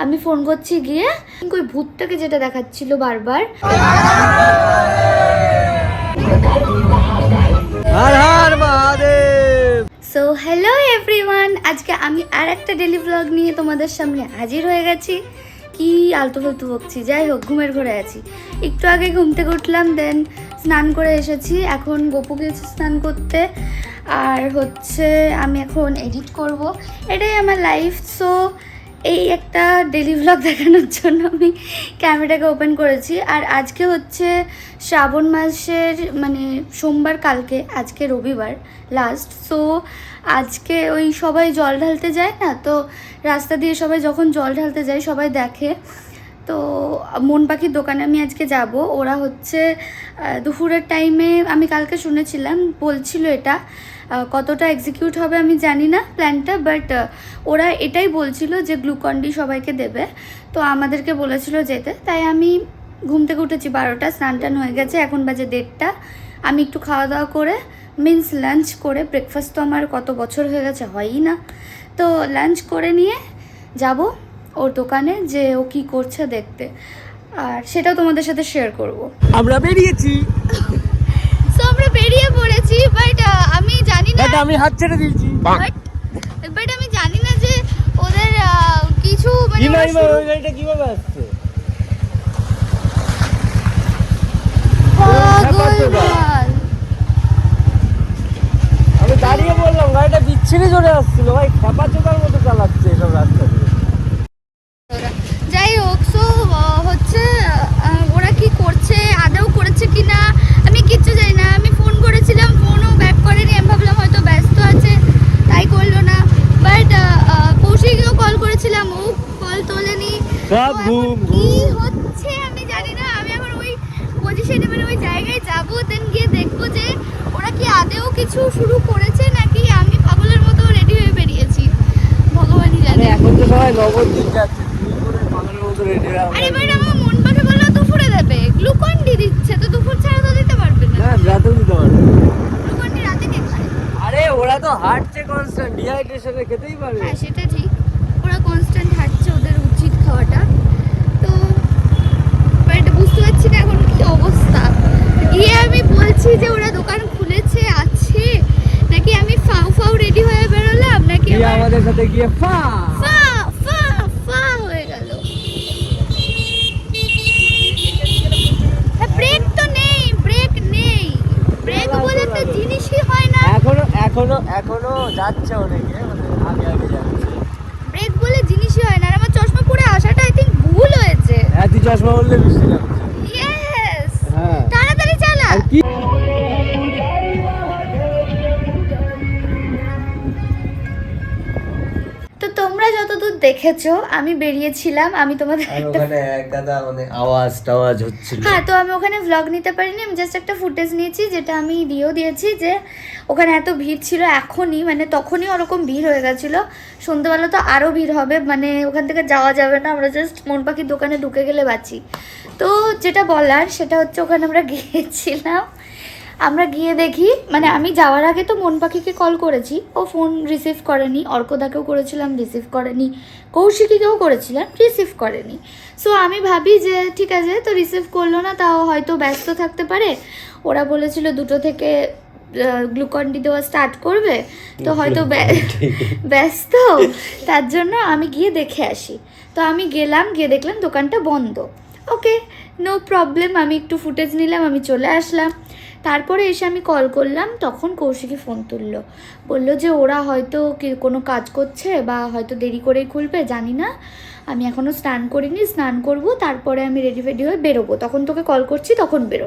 আমি ফোন করছি গিয়ে ওই ভূতটাকে যেটা দেখাচ্ছিল বারবার। সো হ্যালো এভরিওয়ান, আজকে আমি আর একটা ডেলি ব্লগ নিয়ে তোমাদের সামনে হাজির হয়ে গেছি। কি আলতু ফালতু বকছি, যাই হোক ঘুমের ঘরে আছি। একটু আগে ঘুম থেকে উঠলাম, দেন স্নান করে এসেছি। এখন গপু গেছে স্নান করতে, আর হচ্ছে আমি এখন এডিট করব, এটাই আমার লাইফ। সো এই একটা ডেলি ব্লগ দেখানোর জন্য আমি ক্যামেরাটাকে ওপেন করেছি। আর আজকে হচ্ছে শ্রাবণ মাসের মানে সোমবার, কালকে, আজকে রবিবার লাস্ট। সো আজকে ওই সবাই জল ঢালতে যায় না, তো রাস্তা দিয়ে সবাই যখন জল ঢালতে যায় সবাই দেখে। তো মন পাখির দোকানে আমি আজকে যাব। ওরা হচ্ছে দুপুরের টাইমে, আমি কালকে শুনেছিলাম, বলছিল এটা কতটা এক্সিকিউট হবে আমি জানি না প্ল্যানটা, বাট ওরা এটাই বলছিল যে গ্লুকন-ডি সবাইকে দেবে। তো আমাদেরকে বলেছিল যেতে, তাই আমি ঘুম থেকে উঠেছি 12টা, স্নান টান হয়ে গেছে, এখন বাজে 1:30। আমি একটু খাওয়া দাওয়া করে, মিন্স লাঞ্চ করে, ব্রেকফাস্ট তো আমার কত বছর হয়ে গেছে হয়ই না, তো লাঞ্চ করে নিয়ে যাব ওর দোকানে, যে ও কি করছে দেখতে, আর সেটাও তোমাদের সাথে শেয়ার করব। আমরা বেরিয়েছি, সো আমরা বেরিয়ে পড়েছি, বাট আমি জানি না, আমি হাত ছেড়ে দিয়েছি, বাট আমি জানি না যে ওদের কিছু মানে ওই গাড়িটা কিভাবে আসছে। পাগল। আমি দাঁড়িয়ে বললাম, গাড়িটা বিচ্ছিরি জোরে আসছিল, ভাই খেপা চোদার মতো চালাচ্ছে এসব রাস্তা দিয়ে। যাই হোক, সো হচ্ছে ওরা কি করছে, আদৌ করেছে কি না আমি কিচ্ছু জানি না। আমি ফোন করেছিলাম, ফোনও ব্যাক করেনি, আমি ভাবলাম হয়তো ব্যস্ত আছে তাই করলো না। বাট কৌশিককেও কল করেছিলাম, ও কল তোলেনি। সব ঘুম কি হচ্ছে আমি জানি না। আমি এখন ওই পজিশনে মানে ওই জায়গায় যাবো, দেন গিয়ে দেখবো যে ওরা কি আদৌ কিছু শুরু করেছে নাকি আমি পাগলের মতো রেডি হয়ে বেরিয়েছি, ভগবানই জানে। এখন তো সবাই নবদ্বীপ যাচ্ছে, তুই করে পাগলের মতো রেডি হয়ে। আরে ভাই, আমার মন পাখি বললো দুপুরে দেবে, গ্লুকন-ডি দিচ্ছে, তো দুপুর ছাড়া তো দিতে পারবে না। না, রাতেও দিতে পারবে। গ্লুকন-ডি রাতে কে খায়? আরে ওরা তো হাঁটছে কনস্ট্যান্ট, ডিহাইড্রেশনে খেতেই পারবে। হ্যাঁ সেটা ঠিক, ওরা কনস্ট্যান্ট হাঁটছে, ওদের উচিত খাওয়াটা। তো বাট বুঝতে পারছি না এখন কি অবস্থা। গিয়ে আমি বলছি যে ওরা দোকান খুলেছে আছে নাকি, আমি ফাউ ফাউ রেডি হয়ে বেরোলাম নাকি আমাদের সাথে গিয়ে ফা ফা ফা ফা হয়ে গেল। ব্রেক তো নেই, ব্রেক নেই, ব্রেক বলে একটা জিনিসই হয় না। এখনো যাচ্ছে অনেকে, মানে আগে আগে যাচ্ছে। ব্রেক বলে জিনিসই হয় না। আর আমার চশমা পরে আসাটা আই থিঙ্ক ভুল হয়েছে। হ্যাঁ, তুই চশমা বললে বৃষ্টি যাচ্ছে। ইয়েস, হ্যাঁ, তাড়াতাড়ি চালা। আর কি তো তোমরা যতদূর দেখেছো আমি বেরিয়েছিলাম, আমি তোমাদের ওখানে এক দাদা মানে আওয়াজ টাওয়াজ হচ্ছিল। হ্যাঁ, তো আমি ওখানে ভ্লগ নিতে পারিনি, আমি জাস্ট একটা ফুটেজ নিয়েছি, যেটা আমি দিয়েও দিয়েছি যে ওখানে এত ভিড় ছিল এখনই, মানে তখনই ওরকম ভিড় হয়ে গেছিলো। সন্ধ্যেবেলা তো আরও ভিড় হবে, মানে ওখান থেকে যাওয়া যাবে না, আমরা জাস্ট মন পাখির দোকানে ঢুকে গেলে বাঁচি। তো যেটা বলার সেটা হচ্ছে, ওখানে আমরা গিয়েছিলাম, আমরা গিয়ে দেখি, মানে আমি যাওয়ার আগে তো মন পাখিকে কল করেছি, ও ফোন রিসিভ করেনি, অর্কদাকেও করেছিলাম, রিসিভ করেনি, কৌশিকীকেও করেছিলাম, রিসিভ করেনি। সো আমি ভাবি যে ঠিক আছে, তো রিসিভ করলো না, তাও হয়তো ব্যস্ত থাকতে পারে। ওরা বলেছিল 2টো থেকে গ্লুকন-ডি দেওয়া স্টার্ট করবে, তো হয়তো ব্যস্ত, তার জন্য আমি গিয়ে দেখে আসি। তো আমি গেলাম, গিয়ে দেখলাম দোকানটা বন্ধ। ওকে, নো প্রবলেম, আমি একটু ফুটেজ নিলাম, আমি চলে আসলাম। তারপরে এসে আমি কল করলাম, তখন কৌশিকী ফোন তুললো, বললো যে ওরা হয়তো কোনো কাজ করছে বা হয়তো দেরি করেই খুলবে, জানি না, আমি এখনও স্নান করিনি, স্নান করব, তারপরে আমি রেডি ফেডি হয়ে বেরোবো, তখন তোকে কল করছি, তখন বেরো।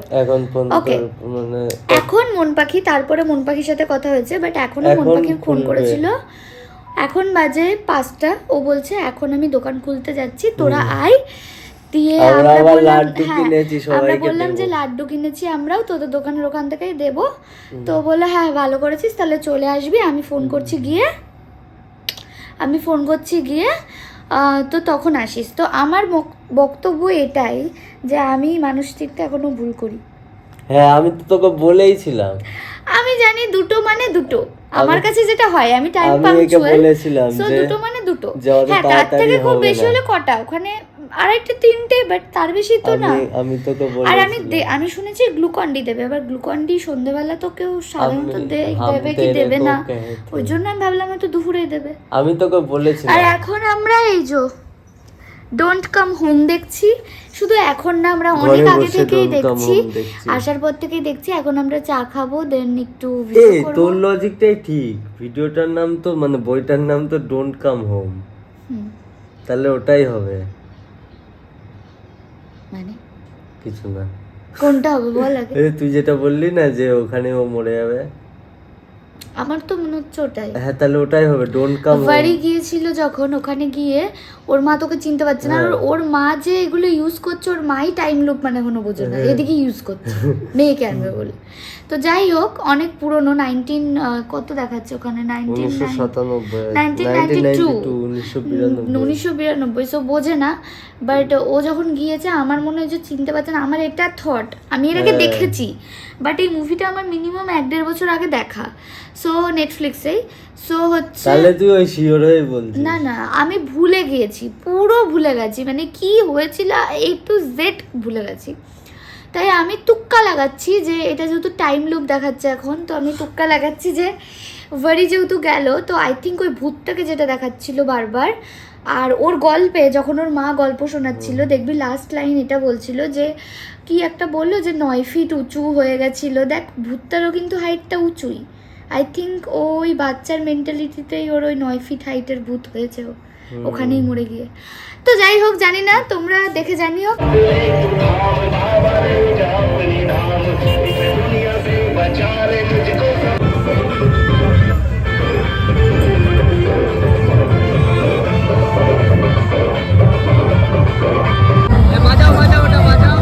ওকে, মানে এখন মন পাখি, তারপরে মন পাখির সাথে কথা হয়েছে, বাট এখনও মন পাখি ফোন করেছিল। এখন বাজে 5টা, ও বলছে এখন আমি দোকান খুলতে যাচ্ছি, তোরা আয়। দিয়ে আমরা বললাম যে লাড্ডু কিনেছি আমরাও, তোদের দোকানের ওখান থেকেই দেবো। তো বললো হ্যাঁ ভালো করেছিস, তাহলে চলে আসবি, আমি ফোন করছি গিয়ে তো তখন আসিস। তো আমার বক্তব্য এটাই যে আমি মানুষ চিনতে এখনো ভুল করি। হ্যাঁ, আমি তো তোকে বলেইছিলাম। আমি জানি দুটো মানে দুটো, আমার কাছে যেটা হয় আমি টাইম আমি একে পাংচুয়াল, বলেছিলাম সো যে দুটো মানে দুটো। যে অত হ্যাঁ তার তাড়াতাড়ি থেকে খুব হবে বেশি না। হলে কটা ওখানে, আড়াইটে তিনটে, বাট তার বেশি তো না। আমি তোকে আর আমি বলেছিলাম আমি শুনেছি গ্লুকন ডি দেবে, এবার গ্লুকন ডি সন্ধ্যেবেলা তো কেউ সাধারণত দেবে কি তেরে দেবে না, কো কহতে। ওই জন্য আমি ভাবলাম হয়তো দুপুরেই দেবে। আমি তোকে আর বলেছিলাম এখন আমরা এই যে ডোন্ট কাম হোম দেখছি, শুধু এখন না, আমরা ঘরে অনেক আগে বসে থেকেই Don't Come দেখছি, Home দেখছি। আসার পর থেকেই দেখছি। এখন আমরা চা খাবো, দেন একটু এই ভিডিও করব। তোর লজিকটাই ঠিক, ভিডিওটার নাম তো মানে বইটার নাম তো ডোন্ট কাম হোম, তাহলে ওটাই হবে। মানে কিছু না, কোনটা হবে বল আগে। এই তুই যেটা বললি না যে ওখানে ও মরে যাবে, আমার তো মনে হচ্ছে ওটাই। হ্যাঁ তাহলে ওটাই হবে ডোন্ট কাম হোম। বাড়ি গিয়েছিল যখন, ওখানে গিয়ে ওর মা তোকে চিনতে পারছে না, আর হ্যাঁ। ওর মা যে এগুলো ইউজ করছে, ওর মাই টাইম লুপ মানে এখনো বোঝে না, হ্যাঁ। এদিকে ইউজ করছে মেয়েকে আনবে বলে। তো যাই হোক, অনেক পুরনো, 19 কত দেখাচ্ছে ওখানে, 1992, সো বোঝে না। বাট ও যখন গিয়েছে, আমার মনে হয় যে চিনতে পারছে না। আমার এটা থট, আমি এর আগে হ্যাঁ। দেখেছি, বাট এই মুভিটা আমার মিনিমাম 1-1.5 বছর আগে দেখা, সো নেটফ্লিক্সেই। সো হচ্ছে তাহলে তুই ওই শিওর হয়ে বলছিস। না না, আমি ভুলে গিয়েছি, পুরো ভুলে গেছি, মানে কি হয়েছিল A to Z ভুলে গেছি। তাই আমি তুক্কা লাগাচ্ছি যে এটা যেহেতু টাইম লুপ দেখাচ্ছে এখন, তো আমি তুক্কা লাগাচ্ছি যে ভারি যেহেতু গেল, তো আই থিঙ্ক ওই ভূতটাকে যেটা দেখাচ্ছিল বারবার, আর ওর গল্পে যখন ওর মা গল্প শোনাচ্ছিল, দেখবি লাস্ট লাইন এটা বলছিল যে কি একটা বললো যে 9 ফিট উঁচু হয়ে গেছিলো। দেখ ভূতটারও কিন্তু হাইটটা উঁচুই, আই থিঙ্ক ওই বাচ্চার মেন্টালিটিতেই ওর ওই 9 ফিট হাইটের ভূত হয়েছে, ওখানেই মরে গিয়ে। তো যাই হোক, জানি না, তোমরা দেখে জানিও। বাজাও বাজাও ওটা বাজাও,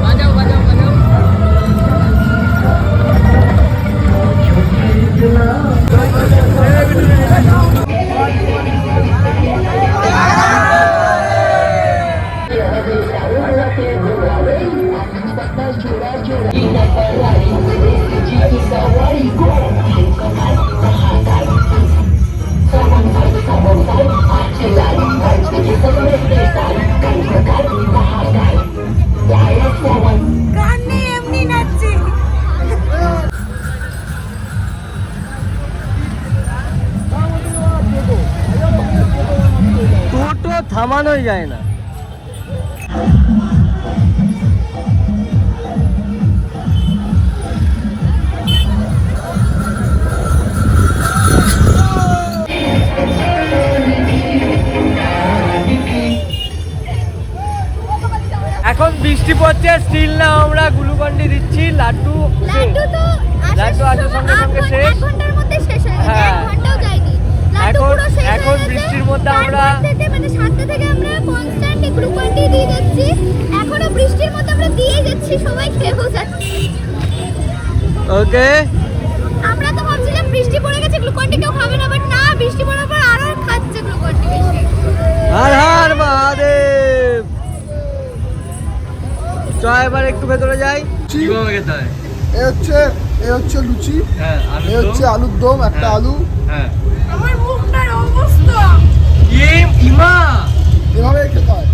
বাজাও বাজাও বাজাও। টোটো থামানোই যায় না। এখন বৃষ্টি পড়ছে, স্টিল না আমরা গ্লুকন্ডি দিচ্ছি। লাড্ডু লাড্ডু আসার সঙ্গে সঙ্গে শেষ। ঘন্টার মধ্যে শেষ হয়ে গেছে, হ্যাঁ। 1 ঘন্টাও যায়নি। এখন বৃষ্টির মধ্যে আমরা মানে 7টা থেকে আমরা কনস্ট্যান্ট গ্লুকন্ডি দিয়ে যাচ্ছি, এখনো বৃষ্টির মধ্যে আমরা দিয়ে যাচ্ছি, সবাই খেয়েও যাচ্ছি। ওকে, আমরা তো ভাবছিলাম বৃষ্টি পড়ে গেছে গ্লুকন্ডি কেউ খাবে না, বাট না, বৃষ্টি পড়ার পর আরো খাচ্ছে গ্লুকন্ডি বেশি। হর হর মহাদেব। চল এবার একটু ভেতরে যাই। কিভাবে খেতে হয়? এ হচ্ছে লুচি, হ্যাঁ, এ হচ্ছে আলুর দম, একটা আলু, হ্যাঁ। আমার মুখটার অবস্থা, ইমা এভাবে খেতে হয়।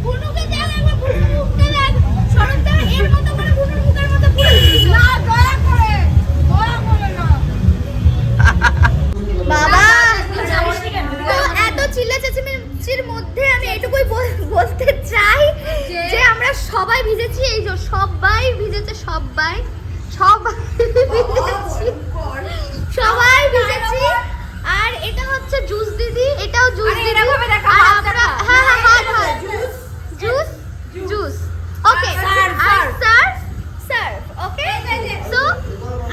বুনুকে দেখ, একবার বুনুর মুখটা দেখ, শরৎ এর মতো করে বুনুর মুখের মতো পুরো না, দয়া করে না বাবা। তো এত চিল্লা চেঁচামেচির মধ্যে আমি এটুকুই বলতে চাই যে আমরা সবাই ভিজেছি, এই যে সবাই ভিজেছে, সবাই ভিজেছি, সবাই ভিজেছি। আর এটা হচ্ছে জুস দিদি, এটাও জুস দিদি, আর আমরা হ্যাঁ জুস ওকে, আর সার্ভ ওকে। সো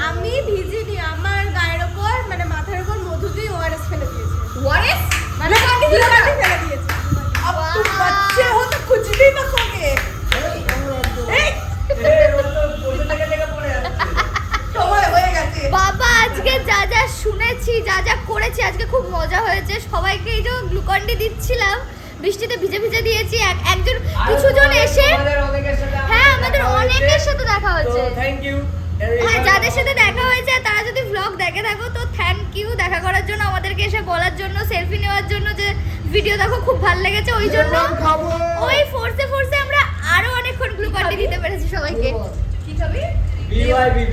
আমি ভিজিনি, আমার গায়ের ওপর মানে মাথার ওপর মধু দিয়ে ওআরএস ফেলে দিয়েছে। ওয়ারেস মানে গ্লুকন্ডি ফেলে দিয়েছে। अब तुम बच्चे हो तो कुछ भी न खोगे। সময় হয়ে গেছে। বাবা আজকে যা যা শুনেছি খেয়েছি, যা যা করেছি, আজকে খুব মজা হয়েছে। সবাইকে এই যে গ্লুকন্ডি দিচ্ছিলাম, বৃষ্টিতে ভিজে ভিজে দিয়েছি। একজন কিছুজন এসে, হ্যাঁ আমাদের অনেকের সাথে দেখা হয়েছে। Thank you. হ্যাঁ, যাদের সাথে দেখা হয়েছে তারা যদি ব্লগ দেখে থাকো তো থ্যাংক ইউ দেখা করার জন্য, আমাদেরকে এসে বলার জন্য, সেলফি নেওয়ার জন্য যে ভিডিও দেখো খুব ভালো লেগেছে। ওই জন্য ওই ফোর্সে আমরা আরো অনেকক্ষণ গ্লুকন্ডি দিতে পেরেছি সবাইকে। কি খাবি? বিওয়াইবি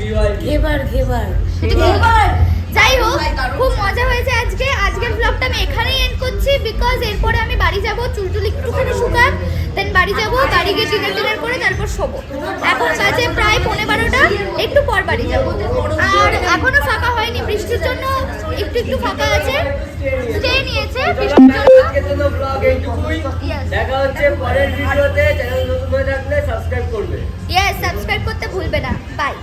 যাই হোক, খুব মজা হয়েছে আজকে। আজকের ব্লগটা আমি এখানেই এন্ড করছি, বিকজ এরপরে আমি বাড়ি যাব, চুলটুল একটুখানি শুকান, দেন বাড়ি যাব, বাড়ি গিয়ে ডিনার করে তারপর শোবো। এখন বাজে প্রায় 11:15, একটু পর বাড়ি যাব। আর এখনো ফাঁকা হয়নি, বৃষ্টির জন্য একটু ফাঁকা আছে, স্টে নিয়েছে বৃষ্টির জন্য। আজকের জন্য ব্লগ এইটুকুই। Yes. দেখা হচ্ছে পরের ভিডিওতে। চ্যানেল নতুন হয়ে থাকলে সাবস্ক্রাইব করবে। ইয়েস, সাবস্ক্রাইব করতে ভুলবে না। বাই।